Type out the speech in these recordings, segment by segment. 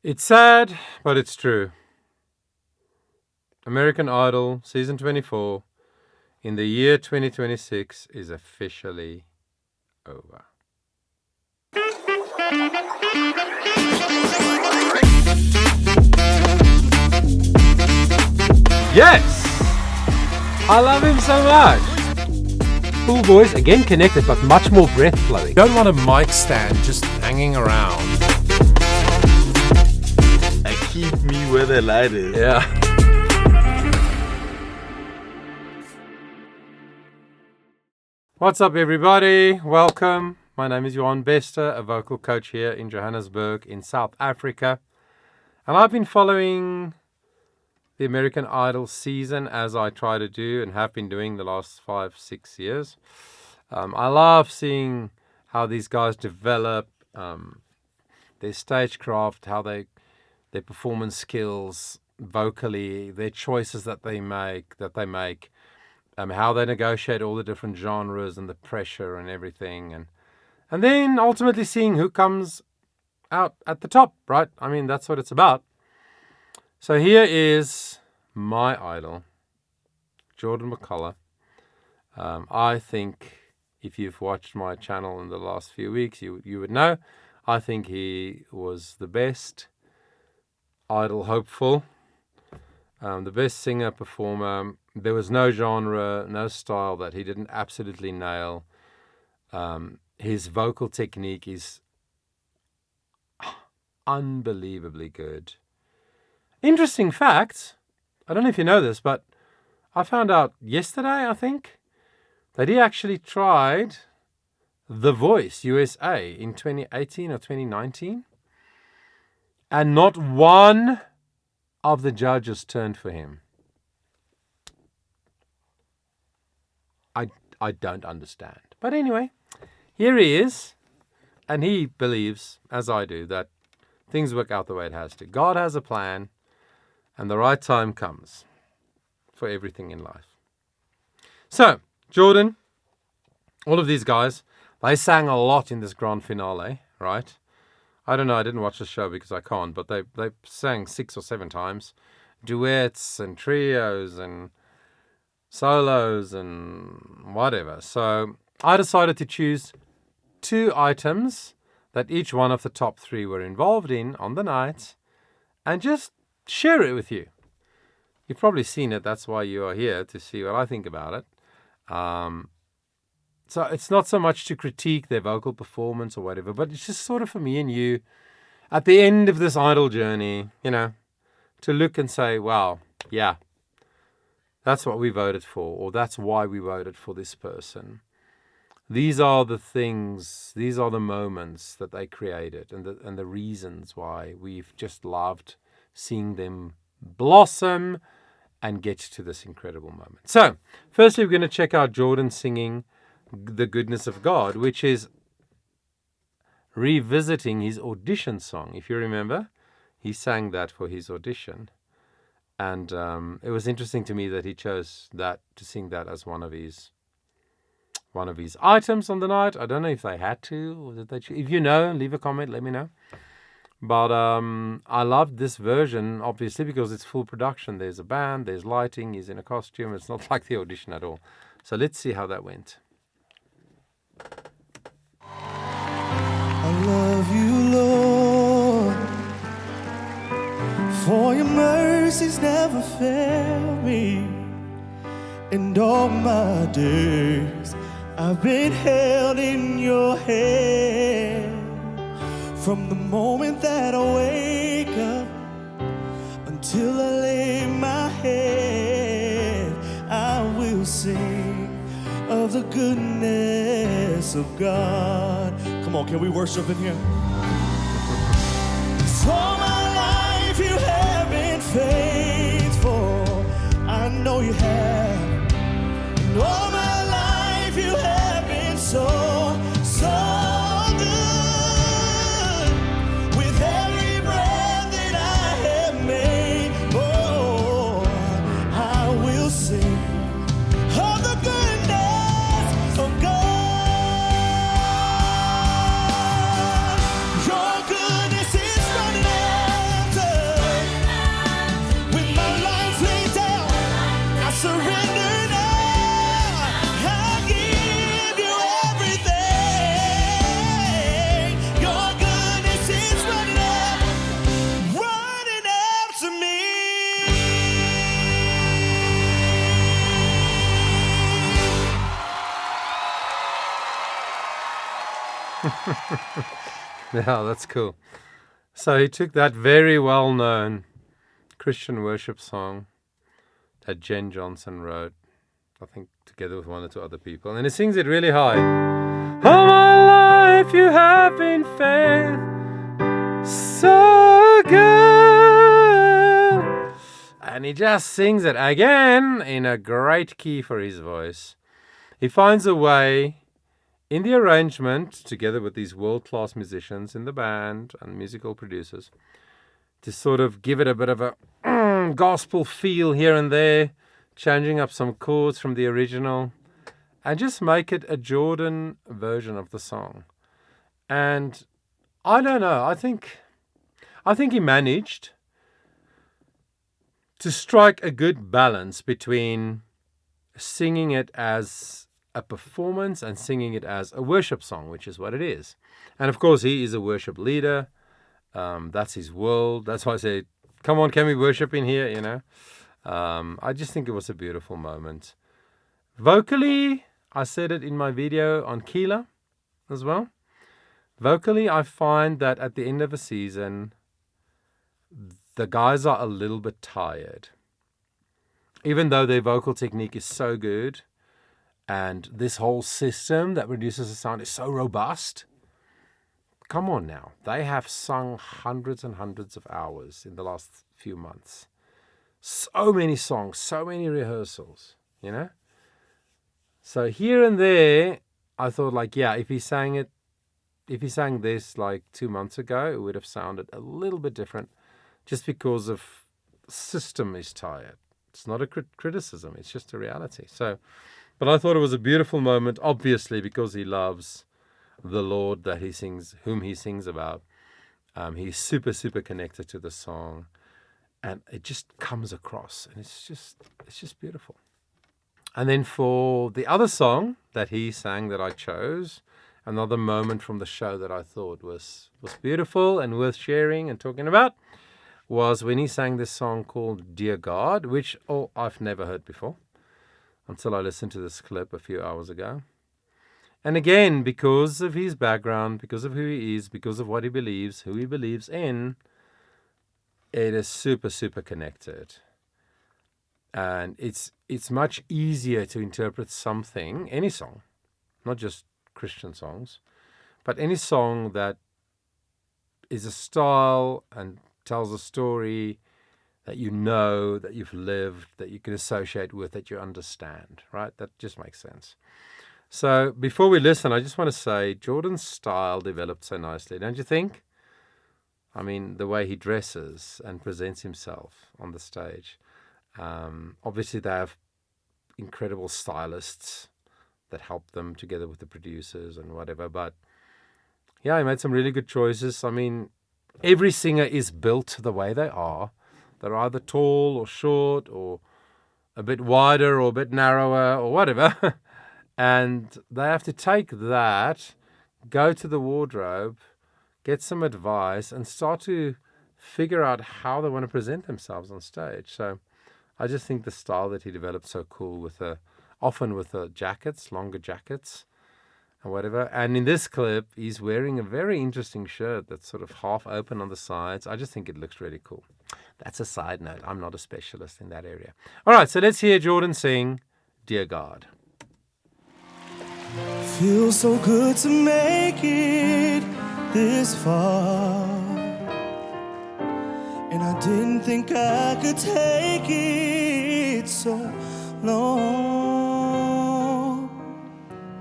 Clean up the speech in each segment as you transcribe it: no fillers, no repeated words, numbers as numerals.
It's sad, but it's true. American Idol Season 24 in the year 2026 is officially over. Yes! I love him so much. Cool voice, again connected, but much more breath flowing. Don't want a mic stand just hanging around. Keep me where the light is. Yeah. What's up, everybody? Welcome. My name is Johan Bester, a vocal coach here in Johannesburg in South Africa. And I've been following the American Idol season as I try to do and have been doing the last 5-6 years. I love seeing how these guys develop their stagecraft, how their performance skills vocally, their choices that they make, how they negotiate all the different genres and the pressure and everything, and then ultimately seeing who comes out at the top, right? I mean, that's what it's about. So here is my idol, JORDAN McCULLOUGH. I think if you've watched my channel in the last few weeks, you would know. I think he was the best idol hopeful, the best singer, performer. There was no genre, no style that he didn't absolutely nail. His vocal technique is unbelievably good. Interesting fact, I don't know if you know this, but I found out yesterday, I think, that he actually tried The Voice USA in 2018 or 2019. And not one of the judges turned for him. I don't understand. But anyway, here he is. And he believes, as I do, that things work out the way it has to. God has a plan, and the right time comes for everything in life. So, JORDAN, all of these guys, they sang a lot in this grand finale, right? I don't know, I didn't watch the show because I can't, but they sang 6 or 7 times. Duets and trios and solos and whatever. So I decided to choose 2 items that each one of the top 3 were involved in on the night and just share it with you. You've probably seen it, that's why you are here, to see what I think about it. So it's not so much to critique their vocal performance or whatever, but it's just sort of for me and you at the end of this idol journey, to look and say, wow, yeah, that's what we voted for, or that's why we voted for this person. These are the things, these are the moments that they created and the reasons why we've just loved seeing them blossom and get to this incredible moment. So, firstly, we're going to check out JORDAN singing The Goodness of God, which is revisiting his audition song. If you remember, he sang that for his audition, and it was interesting to me that he chose that to sing that as one of his items on the night. I don't know if they had to, or did they choose? If you know, leave a comment, let me know. But I loved this version, obviously, because it's full production. There's a band, there's lighting, he's in a costume. It's not like the audition at all. So let's see how that went. I love you, Lord, for your mercies never fail me. And all my days I've been held in your hand. From the moment that I wake up until I lay my head, I will sing of the goodness of God. Come on, can we worship in here? 'Cause all my life you have been faithful. I know you have. And all my life you have been so good. With every breath that I have made, oh, I will sing of the goodness of God. Yeah, that's cool. So he took that very well-known Christian worship song that Jen Johnson wrote, I think together with one or two other people, and he sings it really high. All my life you have been faithful, so good. And he just sings it again in a great key for his voice. He finds a way in the arrangement, together with these world-class musicians in the band and musical producers, to sort of give it a bit of a gospel feel here and there, changing up some chords from the original, and just make it a Jordan version of the song. And I don't know, I think he managed to strike a good balance between singing it as a performance and singing it as a worship song, which is what it is. And of course, he is a worship leader. That's his world. That's why I say, come on, can we worship in here, you know? I just think it was a beautiful moment. Vocally, I said it in my video on McCulla as well. Vocally, I find that at the end of a season, the guys are a little bit tired. Even though their vocal technique is so good, and this whole system that produces the sound is so robust. Come on now. They have sung hundreds and hundreds of hours in the last few months. So many songs, so many rehearsals, you know? So here and there, I thought like, yeah, if he sang this like 2 months ago, it would have sounded a little bit different just because of system is tired. It's not a criticism, it's just a reality. So, but I thought it was a beautiful moment, obviously, because he loves the Lord that he sings, whom he sings about. He's super, super connected to the song, and it just comes across, and it's just beautiful. And then for the other song that he sang that I chose, another moment from the show that I thought was beautiful and worth sharing and talking about, was when he sang this song called Dear God, which I've never heard before until I listened to this clip a few hours ago. And again, because of his background, because of who he is, because of what he believes, who he believes in, it is super, super connected. And it's much easier to interpret something, any song, not just Christian songs, but any song that is a style and tells a story that you know, that you've lived, that you can associate with, that you understand, right? That just makes sense. So before we listen, I just want to say Jordan's style developed so nicely, don't you think? I mean, the way he dresses and presents himself on the stage. Obviously, they have incredible stylists that help them together with the producers and whatever. But yeah, he made some really good choices. I mean, every singer is built the way they are. They're either tall or short or a bit wider or a bit narrower or whatever. And they have to take that, go to the wardrobe, get some advice, and start to figure out how they want to present themselves on stage. So I just think the style that he developed so cool, often with the jackets, longer jackets and whatever. And in this clip, he's wearing a very interesting shirt that's sort of half open on the sides. I just think it looks really cool. That's a side note. I'm not a specialist in that area. All right, so let's hear Jordan sing Dear God. Feels so good to make it this far, and I didn't think I could take it so long.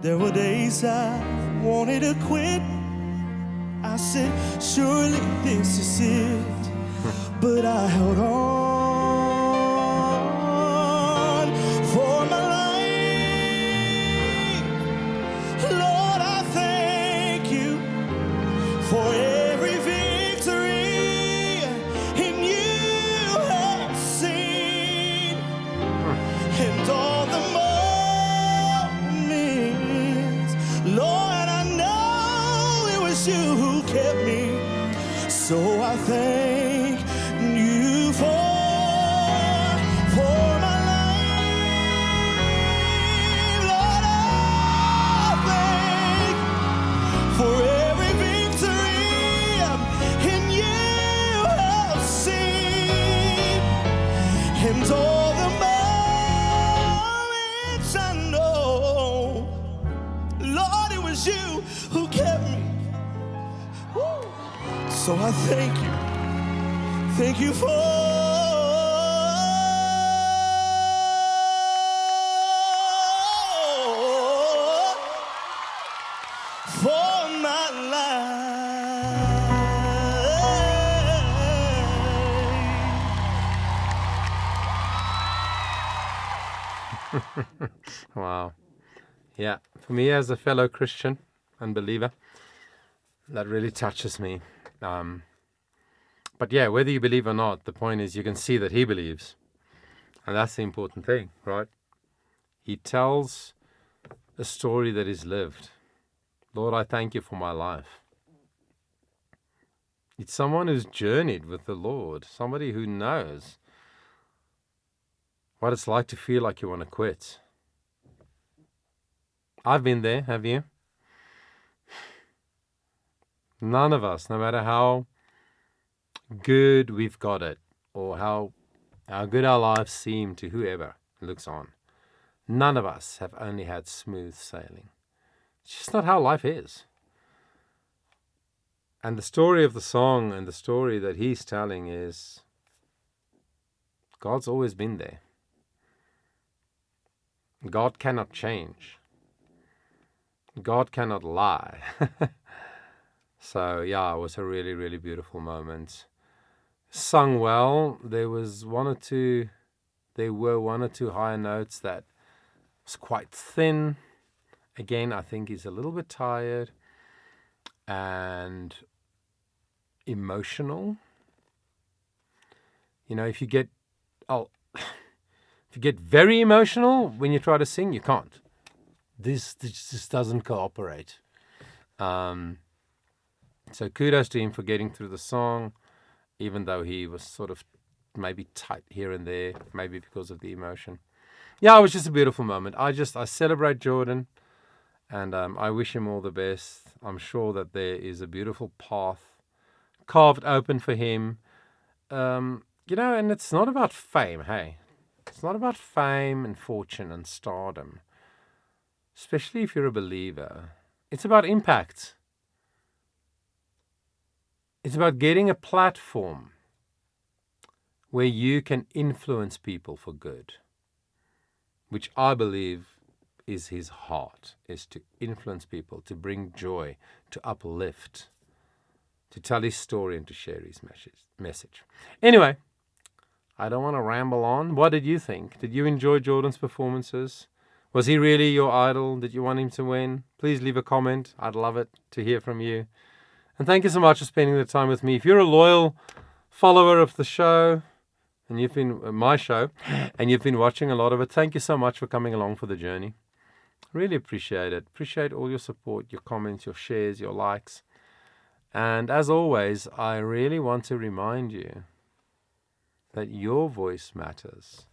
There were days I wanted to quit. I said, surely this is it, but I held on for my life. Lord, I thank you for every victory in you have seen, and all the moments, Lord, I know it was you who kept me, so I thank you for my life. Lord, I thank for every victory thank you. Thank you for my life. Wow. Yeah. For me, as a fellow Christian and believer, that really touches me. But yeah, whether you believe or not, the point is you can see that he believes. And that's the important thing, right? He tells a story that is lived. Lord, I thank you for my life. It's someone who's journeyed with the Lord, somebody who knows what it's like to feel like you want to quit. I've been there, have you? None of us, no matter how good we've got it, or how good our lives seem to whoever looks on, none of us have only had smooth sailing. It's just not how life is. And the story of the song and the story that he's telling is God's always been there. God cannot change. God cannot lie. So yeah, it was a really, really beautiful moment. Sung well. There were one or two higher notes that was quite thin. Again, I think he's a little bit tired and emotional. You know, if you get very emotional when you try to sing, you can't. This just doesn't cooperate. So kudos to him for getting through the song, even though he was sort of maybe tight here and there, maybe because of the emotion. Yeah, it was just a beautiful moment. I celebrate Jordan, and I wish him all the best. I'm sure that there is a beautiful path carved open for him. And it's not about fame, hey? It's not about fame and fortune and stardom, especially if you're a believer. It's about impact. It's about getting a platform where you can influence people for good, which I believe is his heart, is to influence people, to bring joy, to uplift, to tell his story and to share his message. Anyway, I don't want to ramble on. What did you think? Did you enjoy Jordan's performances? Was he really your idol? Did you want him to win? Please leave a comment. I'd love it to hear from you. And thank you so much for spending the time with me. If you're a loyal follower of the show, and you've been my show, and you've been watching a lot of it, thank you so much for coming along for the journey. Really appreciate it. Appreciate all your support, your comments, your shares, your likes. And as always, I really want to remind you that your voice matters.